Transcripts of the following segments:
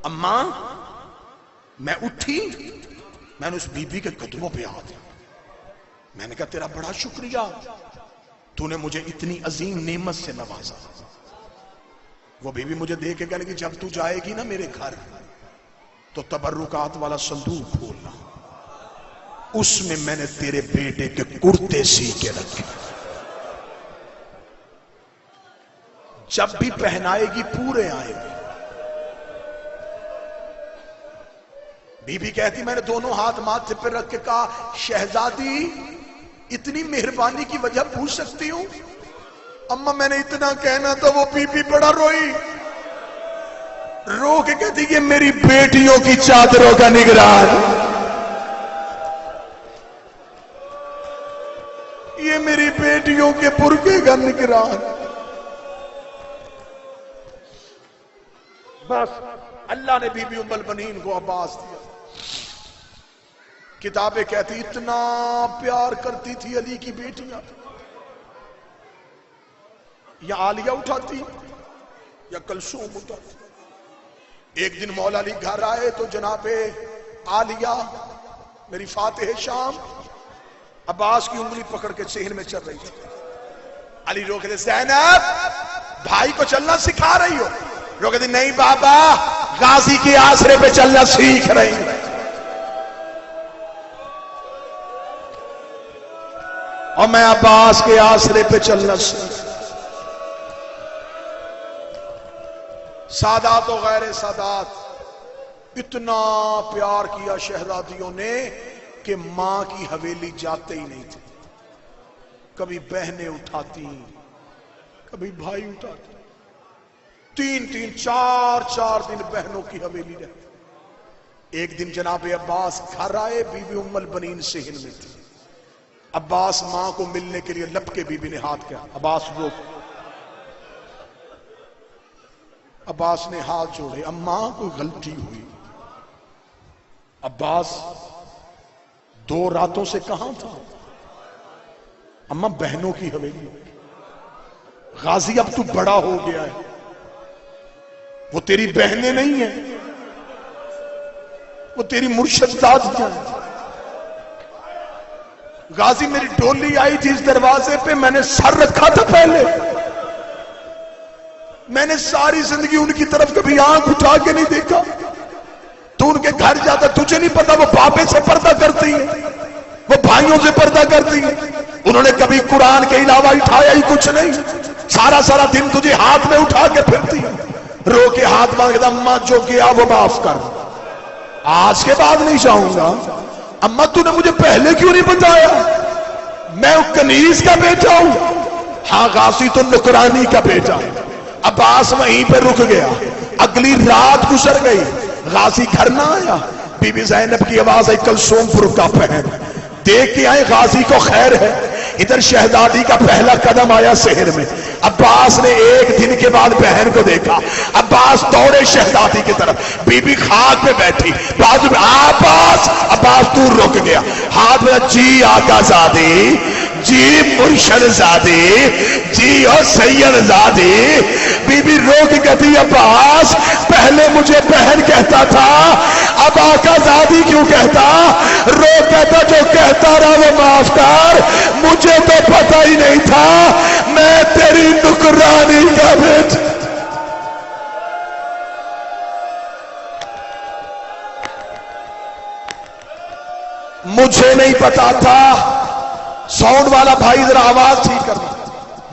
اماں میں اٹھی، میں نے اس بی بی کے قدموں پہ آ دیا، میں نے کہا تیرا بڑا شکریہ، تو نے مجھے اتنی عظیم نعمت سے نوازا۔ وہ بی بی مجھے دیکھ کے کہنے کہ جب تو جائے گی نا میرے گھر تو تبرکات والا صندوق کھولنا، اس میں نے تیرے بیٹے کے کرتے سی کے رکھے، جب بھی پہنائے گی پورے آئے گی۔ بی بی کہتی میں نے دونوں ہاتھ ماتھے پہ رکھ کے کہا شہزادی اتنی مہربانی کی وجہ پوچھ سکتی ہوں؟ اما میں نے اتنا کہنا تھا، وہ بی بی بڑا روئی، رو کے کہتی کہ میری بیٹیوں کی چادروں کا نگران، یہ میری بیٹیوں کے برقعے کا نگران۔ بس اللہ نے بی بی ام البنین کو عباس دیا۔ کتابیں کہتی اتنا پیار کرتی تھی علی کی بیٹیاں، یا عالیہ اٹھاتی یا کلثوم اٹھاتی۔ ایک دن مولا علی گھر آئے تو جناب عالیہ میری فاتح شام عباس کی انگلی پکڑ کے صحن میں چل رہی تھی۔ علی رو کہتے زینب بھائی کو چلنا سکھا رہی ہو؟ رو کہتے نہیں بابا غازی کے آسرے پہ چلنا سیکھ رہی ہوں۔ اور میں عباس کے آسرے پہ چلنا سیکھ۔ سادات و غیر سادات اتنا پیار کیا شہزادیوں نے کہ ماں کی حویلی جاتے ہی نہیں تھے، کبھی بہنیں اٹھاتی کبھی بھائی اٹھاتے، تین چار دن بہنوں کی حویلی رہتی۔ ایک دن جناب عباس گھر آئے، بی بی ام البنین صحن میں تھی۔ عباس ماں کو ملنے کے لیے لپ کے بی بی نے ہاتھ کیا، عباس روک، عباس نے ہاتھ جوڑے، اماں کوئی غلطی ہوئی۔ عباس 2 راتوں سے کہاں تھا؟ اماں بہنوں کی حویلی، غازی اب تو بڑا ہو گیا ہے، وہ تیری بہنیں نہیں ہیں، وہ تیری مرشد دادیاں ہیں۔ غازی میری ڈولی آئی تھی اس دروازے پہ، میں نے سر رکھا تھا پہلے، میں نے ساری زندگی ان کی طرف کبھی آنکھ اٹھا کے نہیں دیکھا۔ تو ان کے گھر جاتا تجھے نہیں پتا وہ بابے سے پردہ کرتی ہیں، وہ بھائیوں سے پردہ کرتی ہیں، انہوں نے کبھی قرآن کے علاوہ اٹھایا ہی کچھ نہیں، سارا دن تجھے ہاتھ میں اٹھا کے پھرتی ہیں۔ رو کے ہاتھ مانگتا اماں جو کیا وہ معاف کر، آج کے بعد نہیں چاہوں گا۔ اماں تو نے مجھے پہلے کیوں نہیں بتایا؟ میں کنیز کا بیٹا ہوں۔ ہاں غازی تو نکرانی کا بیٹا۔ عباس وہیں پہ رک گیا، اگلی رات گزر گئی، غازی گھر نہ آیا۔ بی بی زینب کی آواز آئی کلثوم برقع پہن، دیکھ کے آئے غازی کو خیر ہے۔ ادھر شہزادی کا پہلا قدم آیا شہر میں۔ عباس نے 1 دن کے بعد بہن کو دیکھا، عباس دوڑے شہزادی کی طرف، بی بی خاک پہ بیٹھی، بازو میں عباس دور رک گیا، ہاتھ میں جی آقا زادی، جی مرشد زادی، جی اور سید زادی۔ بی بی رو کے کہتی عباس پہلے مجھے بہن کہتا تھا، اب آقا زادی کیوں کہتا؟ رو کہتا جو کہتا رہا وہ معاف کر، مجھے تو پتہ ہی نہیں تھا میں تیری نکرانی کا بیٹا۔ مجھے نہیں پتا تھا، ساؤنڈ والا بھائی ذرا آواز ٹھیک کرنا،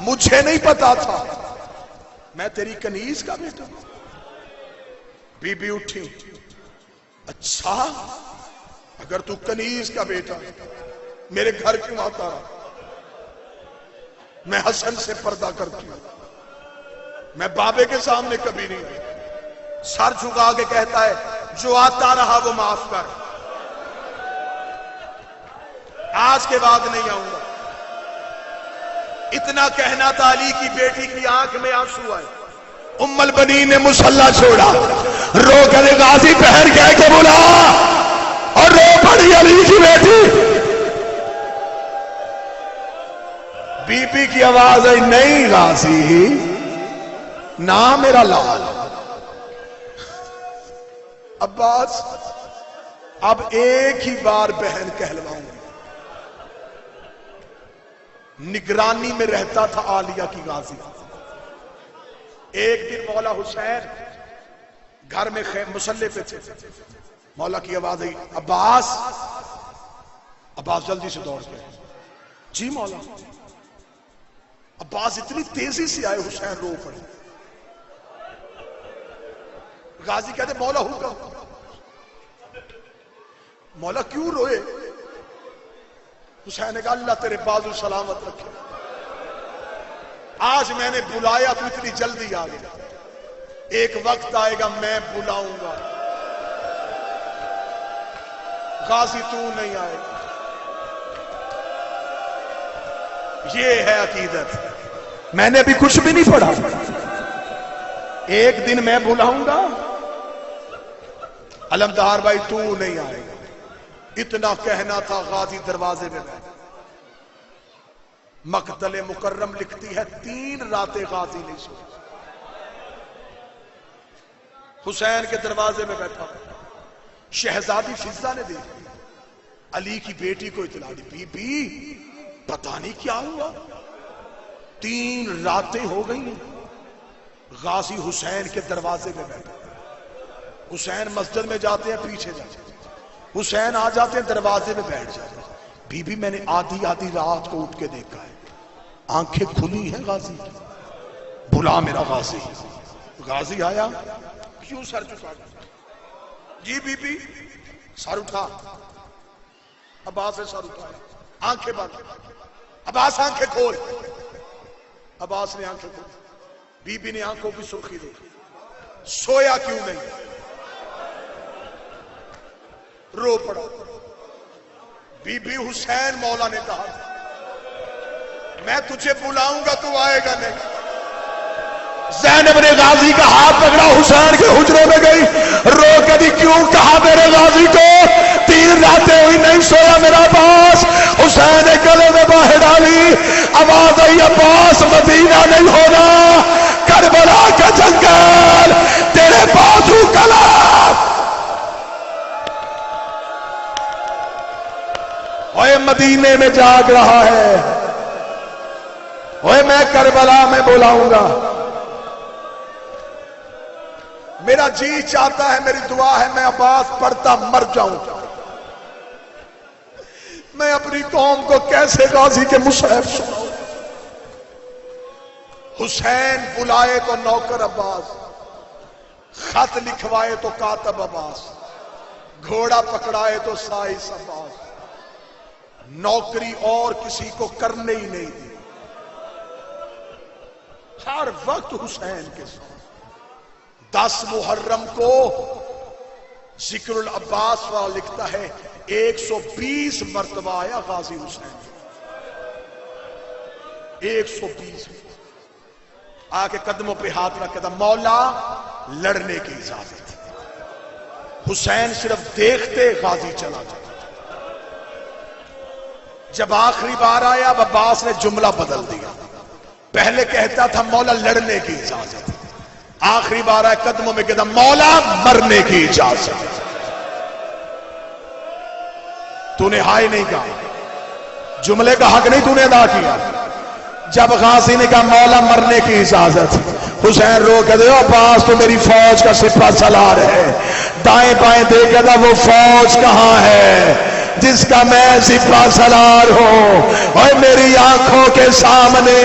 مجھے نہیں پتا تھا میں تیری کنیز کا بیٹا۔ بی بی اٹھی، اچھا اگر تو کنیز کا بیٹا میرے گھر کیوں آتا رہا؟ میں حسن سے پردہ کرتی ہوں، میں بابے کے سامنے کبھی نہیں گئی۔ سر جھکا کے کہتا ہے جو آتا رہا وہ معاف کر، آج کے بعد نہیں آؤں گا۔ اتنا کہنا تھا، علی کی بیٹی کی آنکھ میں آنسو آئے۔ ام البنین نے مصلی چھوڑا، رو کر غازی پہر کہہ کے بلا اور رو پڑی علی کی بیٹی۔ بی بی کی آواز آئی نہیں غازی، نہ میرا لال، عباس اب ایک ہی بار بہن کہلواؤں گی. نگرانی میں رہتا تھا عالیہ کی غازی. ایک دن مولا حسین گھر میں مسلح پہ تھے. مولا کی آواز آئی عباس. عباس جلدی سے دوڑ گئے. جی مولا. عباس اتنی تیزی سے آئے حسین رو پڑے. غازی کہتے مولا حکم. مولا کیوں روئے؟ حسین نے کہا اللہ تیرے بازو سلامت رکھے. آج میں نے بلایا تو اتنی جلدی آ گیا. ایک وقت آئے گا میں بلاؤں گا. غازی تو نہیں آئے گا. یہ ہے عقیدت. میں نے ابھی کچھ بھی نہیں پڑھا. ایک دن میں بلاؤں گا. علمدار بھائی تو نہیں آئے گا. اتنا کہنا تھا. غازی دروازے میں بیٹھا. مقتل مکرم لکھتی ہے 3 راتیں غازی نہیں سوئی. حسین کے دروازے میں بیٹھا. شہزادی فضہ نے دیکھی. علی کی بیٹی کو اطلاع دی. بی بی پتہ نہیں کیا ہوا. 3 راتیں ہو گئی ہیں. غازی حسین کے دروازے میں بیٹھا. حسین مسجد میں جاتے ہیں پیچھے جاتے ہیں. حسین آ جاتے ہیں دروازے میں بیٹھ جاتے ہیں. بی بی میں نے آدھی رات کو اٹھ کے دیکھا ہے. آنکھیں کھلی ہیں غازی کی. بلا میرا غازی. غازی آیا. کیوں سر چکا؟ G B be. سر اٹھا. عباس نے سر اٹھایا. آنکھیں بند. عباس آنکھیں کھول. عباس نے آنکھیں کھول. بی بی نے آنکھوں کی سرخی دیکھی. سویا کیوں نہیں؟ رو پڑا. بی بی حسین مولا نے کہا میں تجھے بلاؤں گا تو آئے گا نہیں. زینب نے غازی کا ہاتھ پکڑا. حسین کے حجرے میں گئی. رو کے دی کیوں کہا میرے غازی کو 3 راتیں ہوئی نہیں سویا میرا عباس. حسین نے گلے میں باہیں ڈالی. آواز آئی عباس مدینہ نہیں ہونا کربلا کا جنگل تیرے بازو کلام. اوے مدینے میں جاگ رہا ہے. اوے میں کربلا میں بلاؤں گا. میرا جی چاہتا ہے میری دعا ہے میں عباس پڑھتا مر جاؤں. میں اپنی قوم کو کیسے غازی کے مصحف سناؤں. حسین بلائے تو نوکر عباس. خط لکھوائے تو کاتب عباس. گھوڑا پکڑائے تو سائس عباس. نوکری اور کسی کو کرنے ہی نہیں دی. ہر وقت حسین کے ساتھ. 10 محرم کو ذکر العباس والا لکھتا ہے 120 مرتبہ آیا غازی حسین. 120 آ کے قدموں پہ ہاتھ رکھ کے تھا مولا لڑنے کی اجازت. حسین صرف دیکھتے غازی چلا جاتا. جب آخری بار آیا عباس نے جملہ بدل دیا. پہلے کہتا تھا مولا لڑنے کی اجازت. آخری بار آیا قدموں میں کہتا مولا مرنے کی اجازت. تو نے ہائے نہیں کہا. جملے کا حق نہیں تو نے ادا کیا. جب غازی نے کہا مولا مرنے کی اجازت. حسین رو کے دے عباس تو میری فوج کا سپہ سالار ہے. دائیں بائیں دیکھے تھا وہ فوج کہاں ہے جس کا میں سپہ سالار ہوں. اور میری آنکھوں کے سامنے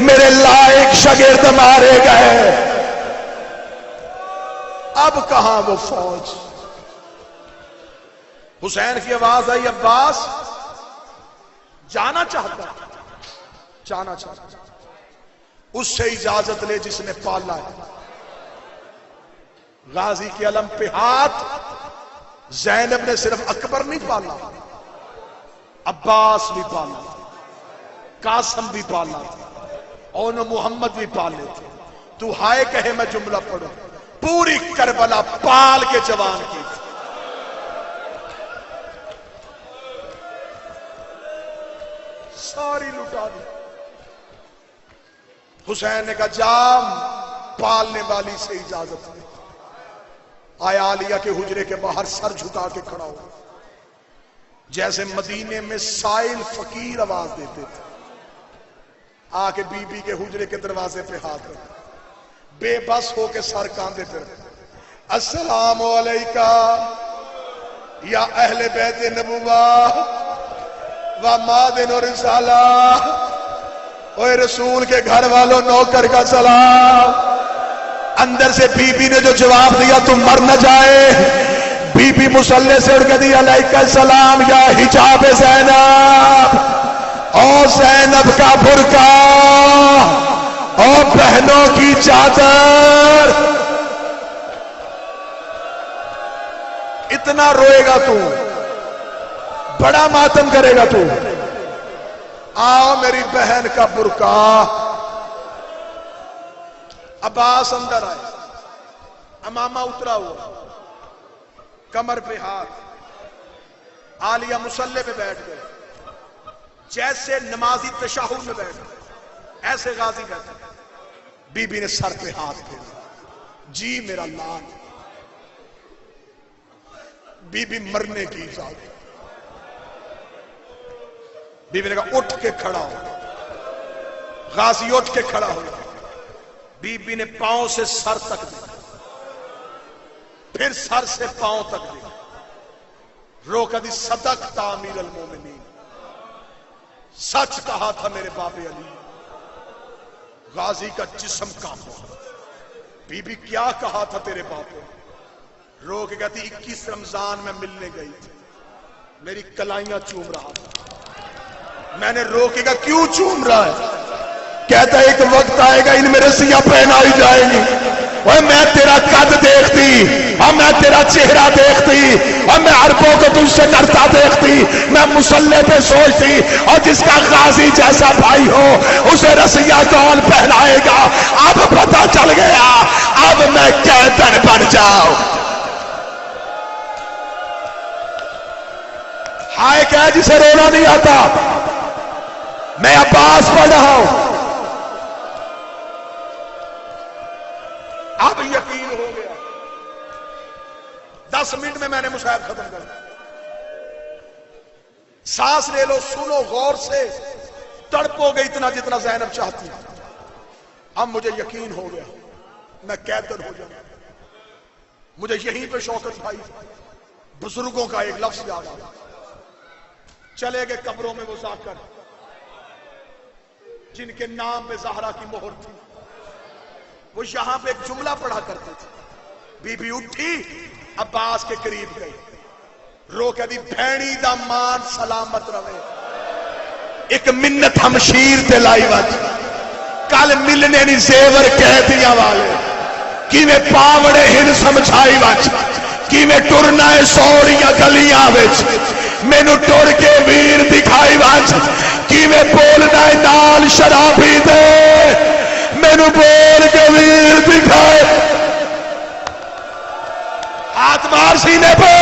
میرے لائق شاگرد مارے گئے. اب کہاں وہ فوج. حسین کی آواز آئی عباس جانا چاہتا. اس سے اجازت لے جس نے پالا ہے. غازی کے علم پہ ہاتھ. زینب نے صرف اکبر نہیں پالا, عباس بھی پالا, قاسم بھی پالا, اور محمد بھی پالے تھے. تو ہائے کہے میں جملہ پڑھوں. پوری کربلا پال کے جوان کی تھی. ساری لٹا دی. حسین نے کہا جام پالنے والی سے اجازت لے. آیا عالیہ کے حجرے کے باہر سر جھکا کے کھڑا ہو، جیسے مدینے میں سائل فقیر آواز دیتے تھے، آ کے بی بی کے حجرے کے دروازے پہ ہاتھ رکھا، بے بس ہو کے سر کاندے پھر، السلام علیکہ یا اہل بیت نبوہ و مادن و رسالہ، اوے رسول کے گھر والوں نوکر کا سلام۔ اندر سے بی بی نے جو جواب دیا تم مر نہ جائے، بی بی مصلی سے اٹھ کے دیا علیکہ السلام یا حجاب زینب، او زینب کا برقع، او بہنوں کی چادر۔ اتنا روئے گا تو، بڑا ماتم کرے گا تو، آؤ میری بہن کا برقع۔ عباس اندر آئے، امامہ اترا ہوا، کمر پہ ہاتھ، عالیہ مصلی پہ بیٹھ گئے، جیسے نمازی تشہد میں بیٹھ گئے ایسے غازی بیٹھے، بی بی نے سر پہ ہاتھ پھیرا، جی میرا لال، بی بی مرنے کی اجازت، بی بی نے کہا اٹھ کے کھڑا ہو، غازی اٹھ کے کھڑا ہو، بی بی نے پاؤں سے سر تک دیا، پھر سر سے پاؤں تک دیا، رو کر دی صدقت امیر المومنین، سچ کہا تھا میرے باب علی۔ غازی کا جسم کانپا، بی بی کیا کہا تھا تیرے باپ نے؟ رو کے کہتی 21 رمضان میں ملنے گئی تھی، میری کلائیاں چوم رہا تھا، میں نے رو کے کہا کیوں چوم رہا ہے؟ کہتا ہے ایک وقت آئے گا ان میں رسیاں پہنائی جائیں گی، اور میں تیرا قد دیکھتی، اور میں تیرا چہرہ دیکھتی، اور میں عربوں کو تجھ سے ڈرتا دیکھتی، میں مصلی پہ سوچتی، اور جس کا غازی جیسا بھائی ہو اسے رسیاں کون پہنائے گا؟ اب پتہ چل گیا، اب میں قیدر بن جاؤں۔ ہائے کیا جسے رونا نہیں آتا، میں عباس پڑھ رہا ہوں، اب یقین ہو گیا، 10 منٹ میں نے مشاہد ختم کر دیا۔ سانس لے لو، سنو غور سے، تڑپو گے اتنا جتنا زینب چاہتی ہے۔ اب مجھے یقین ہو گیا میں قیدر ہو جاؤں۔ مجھے یہیں پہ شوکت بھائی بزرگوں کا ایک لفظ یاد آیا، چلے گئے قبروں میں وہ ذاکر جن کے نام پہ زہرا کی مہر تھی، وہ یہاں پہ ایک جملہ پڑھا کرتے تھے۔ بی بی اٹھی، عباس کے قریب گئی، رو کے دی بھینی دا مان سلامت روے، ایک منت ہمشیر تے لائی وج، کل ملنے نی زیور کہہ دیا والے، کی میں پاوڑے ہن سمجھائی وج، کی میں ٹرنا ہے سوڑیاں گلیاں وچ، مینو ٹر کے ویر دکھائی وج، کی میں بولنا ہے نال شرابی دے، مینو بول کے ویر دکھائے، ہاتھ مار سینے پہ،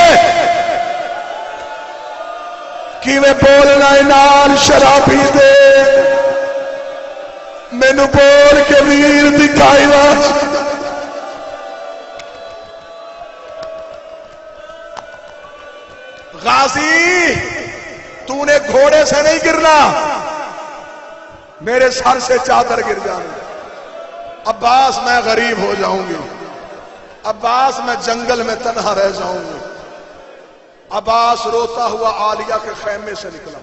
کی میں بولنا ہے نال شرابی دے، مینو بول کے ویر دکھائی وج۔ غازی تو نے گھوڑے سے نہیں گرنا، میرے سر سے چادر گر جانی۔ عباس میں غریب ہو جاؤں گی، عباس میں جنگل میں تنہا رہ جاؤں گی۔ عباس روتا ہوا عالیہ کے خیمے سے نکلا،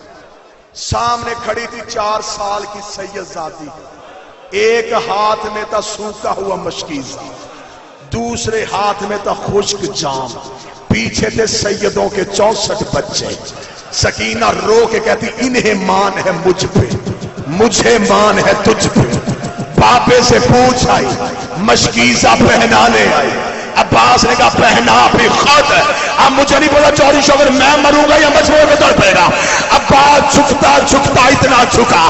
سامنے کھڑی تھی 4 سال کی سید زادی، ایک ہاتھ میں تھا سوکھا ہوا مشکیزہ، دوسرے ہاتھ میں تھا خشک جام، پیچھے تھے سیدوں کے 64 بچے۔ سکینہ رو کے کہتی انہیں مان ہے مجھ پہ، مجھے مان ہے تجھ پہ۔ بابے سے پوچھ آئی، مشکیزہ پہنانے آئی، عباس نے کہا پہنا بھی خود، اب مجھے نہیں پتا چوری شوگر میں مروں گا یا مجموعے میں تڑ پڑے گا۔ عباس جھکتا جھکتا اتنا جھکا،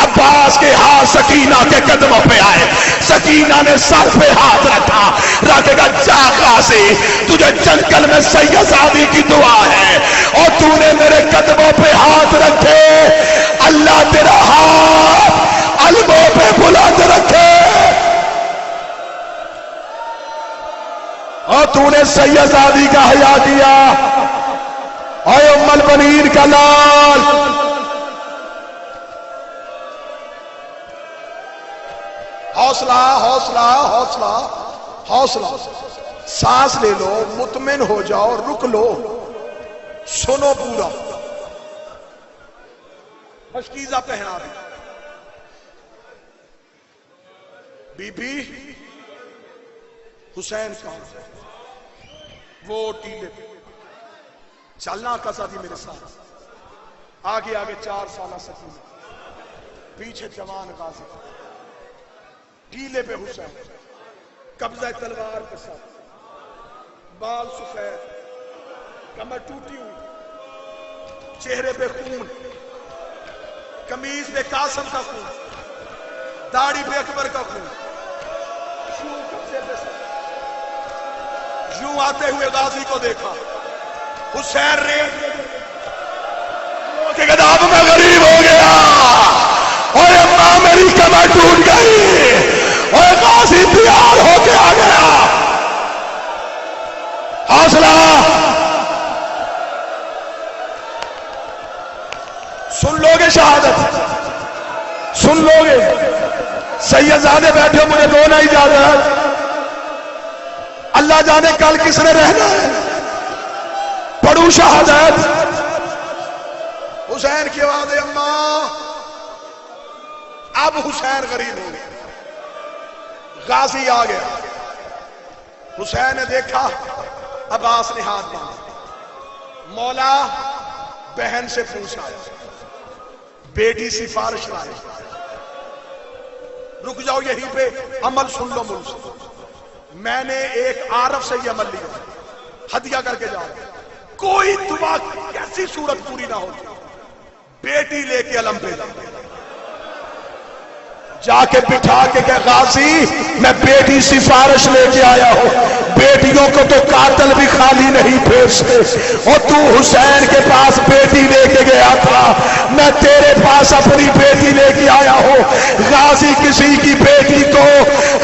عباس کے ہاتھ سکینہ کے قدموں پہ آئے، سکینہ نے سر پہ ہاتھ رکھا، رکھے گا جا غازی تجھے جنگل میں سید زادی کی دعا ہے، اور تو نے میرے قدموں پہ ہاتھ رکھے، اللہ تیرا ہاتھ علموں پہ بلند رکھے، اور تو تو نے سیدزادی کا حیا کیا، اے ام البنین کا لال. حوصلہ حوصلہ حوصلہ حوصلہ. سانس لے لو، مطمئن ہو جاؤ، رک لو، سنو پورا. مشکیزہ پہنا دی. بی بی حسین کہاں؟ وہ ٹیلے پہ چلنا کسا تھی میرے ساتھ. آگے آگے 4 سالہ سکینہ، پیچھے جوان غازی. ٹیلے پہ حسین، قبضہ تلوار کے ساتھ، بال سفید، کمر ٹوٹی ہوئی، چہرے پہ خون، قمیض پہ قاسم کا خون، داڑھی پہ اکبر کا خون. یوں قبضے پہ ساتھ، یوں آتے ہوئے غازی کو دیکھا. حسین ریٹ کہ اب میں غریب ہو گیا، اور اماں میری کمر ٹوٹ گئی، اور غازی تیار ہو کے آ گیا. حوصلہ. سن لو گے شہادت، سن لو گے. سیدزادے بیٹھے، مجھے دو نہ اجازت. اللہ جانے کل کس نے رہنا ہے. پڑھوں شہادت. حسین کی آواز ہے اماں. اب حسین غریب ہو گیا، غازی آ گیا. حسین نے دیکھا، عباس نے ہاتھ باندھا. مولا بہن سے پوچھا، بیٹی سفارش لائے. رک جاؤ یہیں پہ، عمل سن لو مجھ سے. میں نے ایک عارف سے یہ عمل لیا، ہدیہ کر کے جاؤ. کوئی دعا کیسی صورت پوری نہ ہوتی، بیٹی لے کے علم پہ جا کے بٹھا کے کہ غازی میں بیٹی سفارش لے کے آیا ہوں. بیٹیوں کو تو قاتل بھی خالی نہیں بھیجتے، اور تو حسین کے پاس بیٹی لے کے گیا تھا، میں تیرے پاس اپنی بیٹی لے کے آیا ہوں. غازی کسی کی بیٹی کو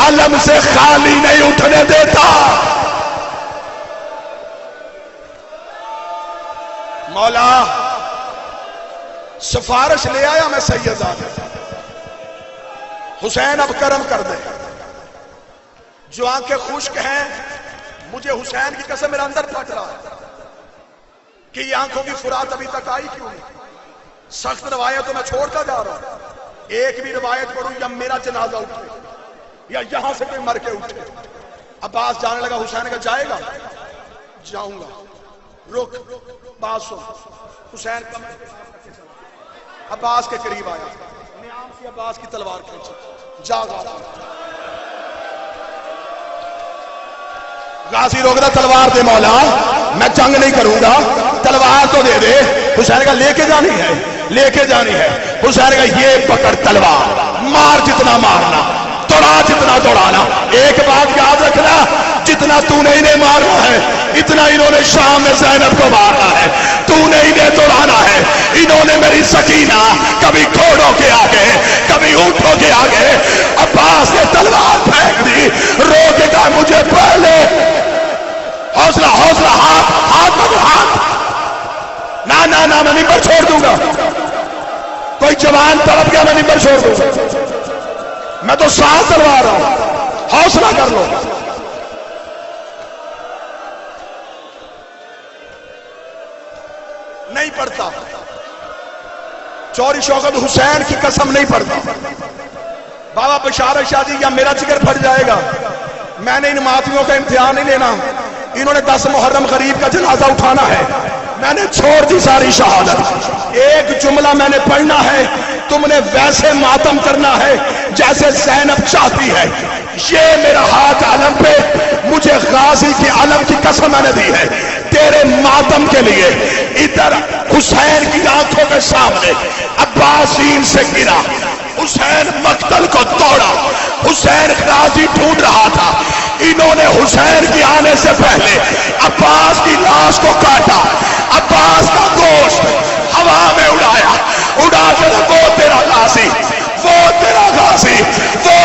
علم سے خالی نہیں اٹھنے دیتا. مولا سفارش لے آیا میں سیدزادے. حسین اب کرم کر دے. جو آنکھیں خشک ہیں، مجھے حسین کی قسم میرا اندر پھٹ رہا ہے کہ یہ آنکھوں کی فرات ابھی تک آئی کیوں نہیں. سخت روایتوں میں چھوڑتا جا رہا ہوں. ایک بھی روایت پڑھوں یا میرا جنازہ اٹھے یا یہاں سے کوئی مر کے اٹھے. عباس جانے لگا. حسین کا جائے گا؟ جاؤں گا. رک، بات سن. حسین عباس کے قریب آیا، نیام سے عباس کی تلوار کھینچی. جا غازی روک دا. تلوار دے مولا، میں جنگ نہیں کروں گا، تلوار تو دے دے. حسین کا لے کے جانی ہے، لے کے جانی ہے. حسین کا یہ پکڑ تلوار، مار جتنا مارنا، دوڑا جتنا دوڑانا. ایک بات یاد رکھنا، جتنا تو نے انہیں مارنا ہے اتنا انہوں نے شام میں زینب کو مارنا ہے. تو نے انہیں دوڑانا ہے. انہوں نے میری سکینہ کبھی گھوڑوں کے آگے کبھی اونٹوں کے آگے. عباس نے تلوار پھینک دی. رو کے کہا مجھے پہلے. حوصلہ حوصلہ. ہاتھ ہاتھ ہاتھ. نہ نہ نہ، میں ممبر چھوڑ دوں گا. کوئی جوان تڑپ گیا، میں ممبر چھوڑ دوں گا. میں تو سانس چلوا رہا ہوں. حوصلہ کر لو. نہیں پڑھتا. چوری شوکت حسین کی قسم نہیں پڑھتا. بابا بشارت شاہ جی یا میرا جگر پھٹ جائے گا. میں نے ان ماتمیوں کا امتحان نہیں لینا. انہوں نے 10 محرم غریب کا جنازہ اٹھانا ہے. میں نے چھوڑ دی ساری شہادت. ایک جملہ میں نے پڑھنا ہے. تم نے ویسے ماتم کرنا ہے جیسے زینب چاہتی ہے. یہ میرا ہاتھ علم پہ، مجھے غازی کی علم کی قسم میں نے دی ہے تیرے ماتم کے لیے. ادھر حسین کی آنکھوں کے سامنے عباسین سے گرا. حسین مقتل کو توڑا. حسین غازی ڈھونڈ رہا تھا. انہوں نے حسین کی آنے سے پہلے عباس کی لاش کو کاٹا. عباس کا گوشت ہوا میں اڑایا. اڑا کے وہ تیرا غازی، وہ تیرا غازی، وہ